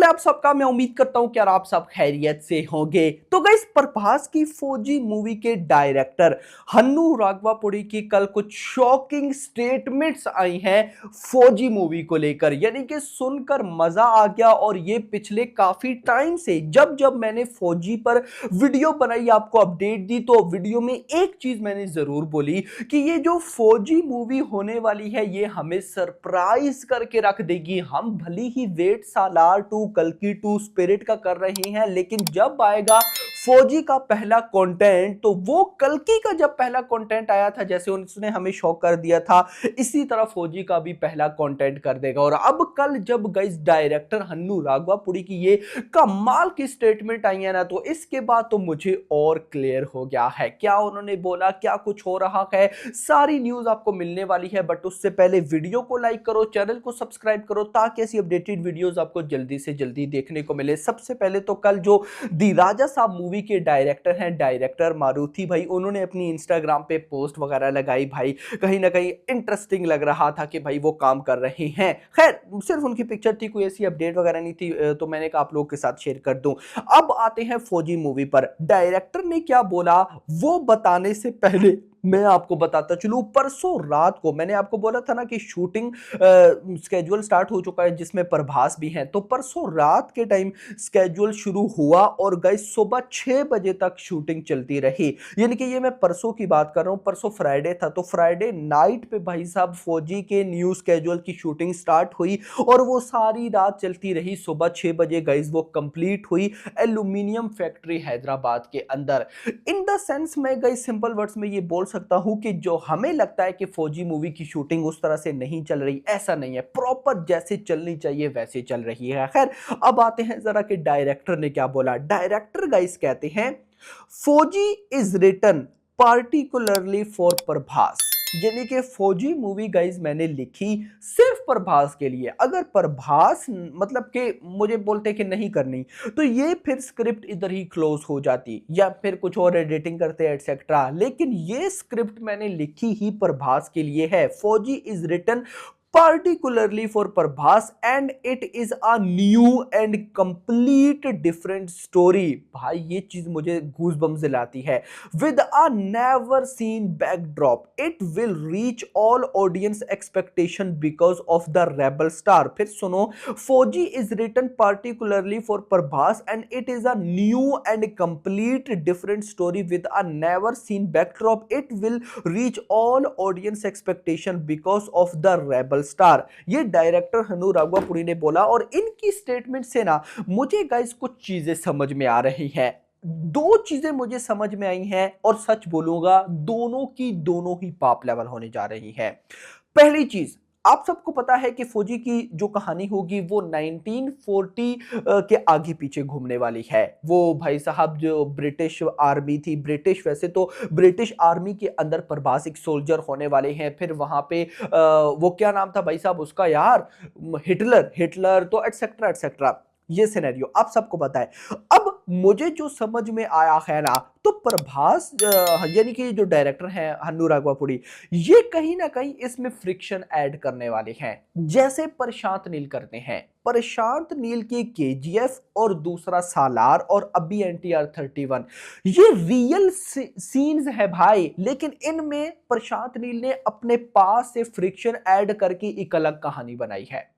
है आप सबका। मैं उम्मीद करता हूं कि यार आप सब खैरियत से होंगे। तो गाइस, प्रभास की फौजी मूवी के डायरेक्टर हन्नू राघवापुड़ी की कल कुछ शॉकिंग स्टेटमेंट्स आई हैं फौजी मूवी को लेकर, यानी कि सुनकर मजा आ गया। और ये पिछले काफी टाइम से जब जब मैंने फौजी पर वीडियो बनाई, आपको अपडेट दी, तो वीडियो में एक चीज मैंने जरूर बोली कि ये जो फौजी मूवी होने वाली है ये हमें सरप्राइज करके रख देगी। हम भली ही वेट सालार टू, कल्कि टू, स्पिरिट का कर रहे हैं, लेकिन जब आएगा फौजी का पहला कंटेंट, तो वो कल्कि का जब पहला कंटेंट आया था, जैसे उसने हमें शॉक कर दिया था, इसी तरह फौजी का भी पहला कंटेंट कर देगा। और अब कल जब गाइस डायरेक्टर हन्नू राघवापुड़ी की ये कमाल की स्टेटमेंट आई है ना, तो इसके बाद तो मुझे और क्लियर हो गया है क्या उन्होंने बोला, क्या कुछ हो रहा है। सारी न्यूज आपको मिलने वाली है, बट उससे पहले वीडियो को लाइक करो, चैनल को सब्सक्राइब करो, ताकि ऐसी अपडेटेड वीडियोस आपको जल्दी से जल्दी देखने को मिले। सबसे पहले तो कल जो दी राजा साहब मूवी के डायरेक्टर हैं, डायरेक्टर मारुति भाई, उन्होंने अपनी इंस्टाग्राम पे पोस्ट वगैरह लगाई। भाई कहीं ना कहीं इंटरेस्टिंग लग रहा था कि भाई वो काम कर रहे हैं। खैर, सिर्फ उनकी पिक्चर थी, कोई ऐसी अपडेट वगैरह नहीं थी, तो मैंने कहा आप लोगों के साथ शेयर कर दूं। अब आते हैं फौजी मूवी पर। डायरेक्टर ने क्या बोला वो बताने से पहले मैं आपको बताता चलूं, परसों रात को मैंने आपको बोला था ना कि शूटिंग स्केड्यूल स्टार्ट हो चुका है, जिसमें प्रभास भी हैं। तो परसों रात के टाइम स्केड्यूल शुरू हुआ और गाइस सुबह 6 बजे तक शूटिंग चलती रही। यानी कि ये मैं परसों की बात कर रहा हूं, परसों फ्राइडे था, तो फ्राइडे नाइट पे भाई साहब फौजी के न्यू स्केड्यूल की शूटिंग स्टार्ट हुई और वो सारी रात चलती रही। सुबह 6 बजे गाइस वो कंप्लीट हुई एल्यूमिनियम फैक्ट्री हैदराबाद के अंदर। इन द सेंस मैं गाइस सिंपल वर्ड्स में ये बोल सकता हूं कि जो हमें लगता है कि फौजी मूवी की शूटिंग उस तरह से नहीं चल रही, ऐसा नहीं है। प्रॉपर जैसे चलनी चाहिए वैसे चल रही है। खैर, अब आते हैं जरा कि डायरेक्टर ने क्या बोला। डायरेक्टर गाइस कहते हैं Fauji is written particularly for Prabhas, यानी कि फौजी मूवी गाइज मैंने लिखी सिर्फ प्रभास के लिए। अगर प्रभास मतलब कि मुझे बोलते कि नहीं करनी, तो ये फिर स्क्रिप्ट इधर ही क्लोज हो जाती या फिर कुछ और एडिटिंग करते एटसेट्रा। लेकिन ये स्क्रिप्ट मैंने लिखी ही प्रभास के लिए है। Fauji is written particularly for Prabhas and it is a new and complete different story। भाई ये चीज मुझे गूज़बम्स दिलाती है। With a never seen backdrop, it will reach all audience expectation because of the rebel star। फिर सुनो, फौजी is written particularly for Prabhas and it is a new and complete different story with a never seen backdrop, it will reach all audience expectation because of the rebel star. ये director Hannu राघवापुड़ी ने बोला। और इनकी statement से ना मुझे guys कुछ चीजें समझ में आ रही हैं। दो चीजें मुझे समझ में आई हैं और सच बोलूंगा दोनों की दोनों ही पाप लेवल होने जा रही है। पहली चीज, आप सबको पता है कि फौजी की जो कहानी होगी वो 1940 के आगे पीछे घूमने वाली है। वो भाई साहब जो ब्रिटिश आर्मी थी, ब्रिटिश वैसे तो ब्रिटिश आर्मी के अंदर प्रभास एक सोल्जर होने वाले हैं। फिर वहां पे वो क्या नाम था भाई साहब उसका यार, हिटलर हिटलर तो एटसेट्रा एटसेट्रा। ये सिनेरियो आप सबको पता है। अब मुझे जो समझ में आया है ना, तो प्रभास यानी कि जो डायरेक्टर हैं हन्नू राघवापुड़ी, ये कहीं ना कहीं इसमें फ्रिक्शन ऐड करने वाले हैं, जैसे प्रशांत नील करते हैं। प्रशांत नील के केजीएफ और दूसरा सालार और अभी एनटीआर 31, ये रियल सीन्स है भाई, लेकिन इनमें प्रशांत नील ने अपने पास से फ्रिक्शन ऐड करके एक अलग कहानी बनाई है।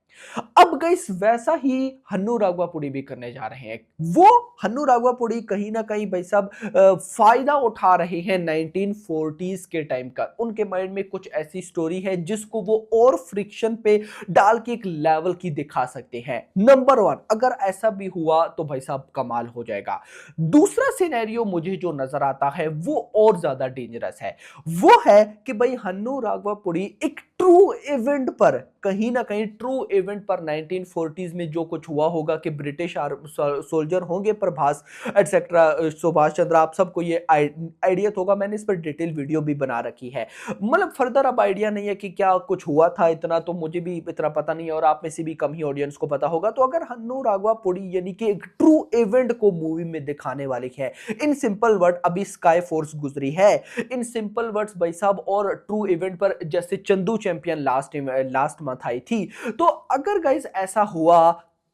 अब गाइस वैसा ही हन्नू राघवापुड़ी भी करने जा रहे हैं। वो हन्नू राघवापुड़ी कहीं ना कहीं भाई साहब फायदा उठा रहे हैं 1940s के टाइम का। उनके माइंड में कुछ ऐसी स्टोरी है जिसको वो और फ्रिक्शन पे डाल के एक लेवल की दिखा सकते हैं। नंबर वन, अगर ऐसा भी हुआ तो भाई साहब कमाल हो जाएगा। दूसरा सिनेरियो मुझे जो नजर आता है वो और ज्यादा डेंजरस है। वो है कि भाई हन्नू राघवापुड़ी एक ट्रू इवेंट पर, कहीं ना कहीं ट्रू इवेंट पर 1940s में जो कुछ हुआ होगा कि ब्रिटिश सोल्जर होंगे प्रभास एटसेट्रा, सुभाष चंद्र, आप सबको ये आइडिया होगा। मैंने इस पर डिटेल वीडियो भी बना रखी है। मतलब फर्दर अब आइडिया नहीं है कि क्या कुछ हुआ था, इतना तो मुझे भी इतना पता नहीं है और आप में से भी कम ही ऑडियंस को पता होगा। तो अगर हन्नू राघवापुड़ी यानी कि एक ट्रू इवेंट को मूवी में दिखाने वाले हैं, इन सिंपल वर्ड अभी स्काई फोर्स गुजरी है, इन सिंपल वर्ड्स भाई साहब, और ट्रू इवेंट पर जैसे Chandu champion last month I थी। तो अगर गाइस ऐसा हुआ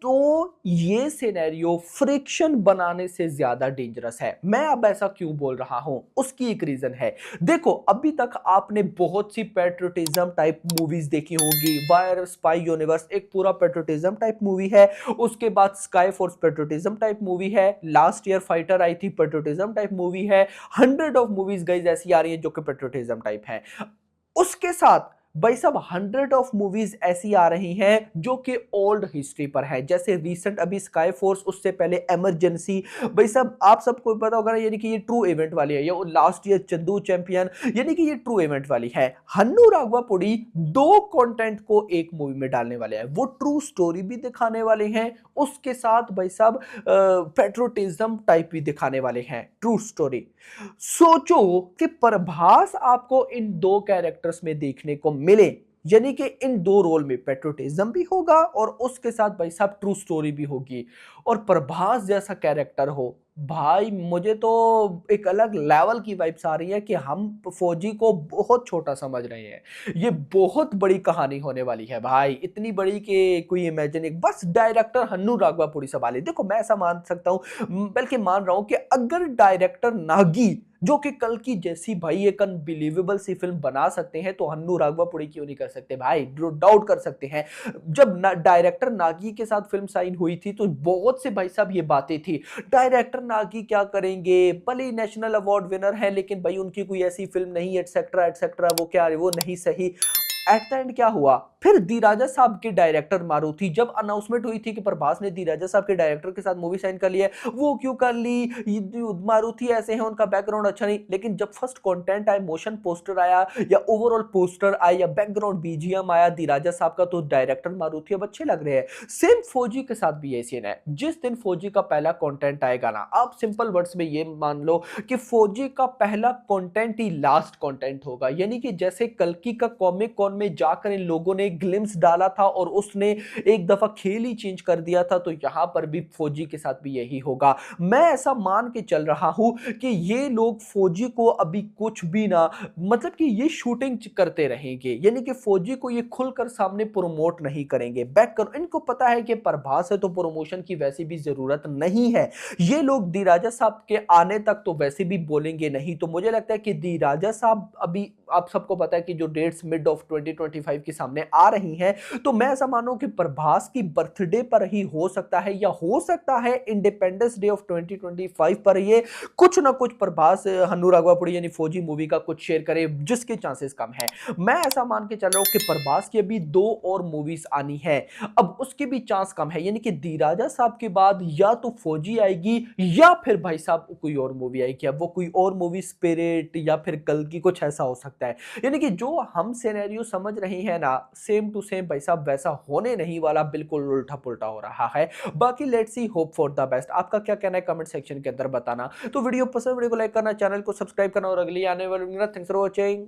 तो ये सिनेरियो फ्रिक्शन बनाने से ज्यादा डेंजरस है। मैं अब ऐसा क्यों बोल रहा हूं, उसकी एक रीजन है। देखो, अभी तक आपने बहुत सी पेट्रोटिज्म टाइप मूवीज देखी होंगी। वायर स्पाई यूनिवर्स एक पूरा पेट्रोटिज्म टाइप मूवी है। उसके बाद sky force patriotism type movie है। लास्ट ईयर फाइटर आई थी, पेट्रोटिज्म टाइप मूवी है। हंड्रेड ऑफ मूवीज गाइस ऐसी आ रही है जो कि पेट्रोटिज्म टाइप है। उसके साथ भाई साहब हंड्रेड ऑफ मूवीज ऐसी आ रही हैं जो कि ओल्ड हिस्ट्री पर है, जैसे रिसेंट अभी स्काई फोर्स, उससे पहले इमरजेंसी। भाई साहब आप सबको पता होगा ना, यानी कि ये ट्रू इवेंट वाली है। ये लास्ट ईयर चंदू चैंपियन, यानी कि ये ट्रू इवेंट वाली है। हन्नू राघवापुड़ी दो कंटेंट को एक मूवी में डालने वाले हैं। वो ट्रू स्टोरी भी दिखाने वाले हैं, उसके साथ भाई साहब पेट्रोटिज्म टाइप भी दिखाने वाले हैं, ट्रू स्टोरी। सोचो कि प्रभास आपको इन दो कैरेक्टर्स में देखने को मिले, यानी कि इन दो रोल में पेट्रोटिज्म भी होगा और उसके साथ भाई साहब ट्रू स्टोरी भी होगी, और प्रभास जैसा कैरेक्टर हो। भाई मुझे तो एक अलग लेवल की वाइब्स आ रही है कि हम फौजी को बहुत छोटा समझ रहे हैं। ये बहुत बड़ी कहानी होने वाली है भाई, इतनी बड़ी कि कोई इमेजिन। एक बस डायरेक्टर हन्नू राघवापुड़ी संभाले। देखो मैं ऐसा मान सकता हूं, बल्कि मान रहा हूं कि अगर डायरेक्टर नागी, जो कि कल की जैसी भाई एक अनबिलीवेबल सी फिल्म बना सकते हैं, तो हन्नू राघवापुड़ी क्यों नहीं कर सकते भाई? डाउट कर सकते हैं। जब डायरेक्टर नागी के साथ फिल्म साइन हुई थी तो बहुत से भाई साहब ये बातें थी, डायरेक्टर नागी क्या करेंगे, भले नेशनल अवार्ड विनर है लेकिन भाई उनकी कोई ऐसी फिल्म नहीं, एटसेट्रा एटसेट्रा, वो क्या वो नहीं सही। एट द एंड क्या हुआ? फिर दी राजा साहब के डायरेक्टर मारुति, जब अनाउंसमेंट हुई थी कि प्रभास ने दी राजा साहब के डायरेक्टर के साथ मूवी साइन कर ली है, वो क्यों कर ली, मारुति ऐसे हैं, उनका बैकग्राउंड अच्छा नहीं। लेकिन जब फर्स्ट कंटेंट आया, मोशन पोस्टर आया या ओवरऑल पोस्टर आया या बैकग्राउंड बीजीएम आया दी राजा साहब का, तो डायरेक्टर मारुति अब अच्छे लग रहे हैं। सेम फौजी के साथ भी ये सीन है। जिस दिन फौजी का पहला कंटेंट आएगा ना, आप सिंपल वर्ड्स में ये मान लो कि फौजी का पहला कंटेंट ही लास्ट कंटेंट होगा। यानी कि जैसे कल्कि का कॉमिक कॉन में जाकर इन लोगों ने ग्लिम्स डाला था और उसने एक दफा खेल ही चेंज कर दिया था, तो यहां पर भी फौजी के साथ भी यही होगा। मैं ऐसा मान के चल रहा हूं कि ये लोग फौजी को अभी कुछ भी ना, मतलब कि ये शूटिंग करते रहेंगे, यानी कि फौजी को ये खुलकर सामने प्रमोट नहीं करेंगे। बैक कर, इनको पता है कि प्रभास है तो प्रमोशन की वैसे भी जरूरत नहीं है। ये लोग दी राजा साहब के आने तक तो वैसे भी बोलेंगे नहीं। तो मुझे लगता है कि दी राजा साहब, अभी आप सबको पता है कि जो डेट्स मिड ऑफ 2025 के सामने आ रही हैं, तो मैं ऐसा मानूं कि प्रभास की बर्थडे पर ही हो सकता है, या हो सकता है इंडिपेंडेंस डे ऑफ 2025 पर ये कुछ ना कुछ प्रभास हन्नू राघवापुड़ी यानी फौजी मूवी का कुछ शेयर करे, जिसके चांसेस कम है। मैं ऐसा मान के चल रहा हूं कि प्रभास की अभी दो और मूवीज आनी है, अब उसके भी चांस कम है। यानी कि दी राजा साहब के बाद या तो फौजी आएगी या फिर भाई साहब कोई और मूवी आएगी। अब वो कोई और मूवी स्पिरिट या फिर कल की कुछ ऐसा हो सकता है। यानी कि जो हम सिनेरियो समझ रहे हैं ना, सेम टू सेम भाई साहब वैसा होने नहीं वाला, बिल्कुल उल्टा पुल्टा हो रहा है। बाकी let's see, hope for the best. आपका क्या कहना है कमेंट सेक्शन के अंदर बताना। तो वीडियो पसंद, वीडियो को लाइक करना, चैनल को सब्सक्राइब करना और अगली आने वाली। Thanks for watching.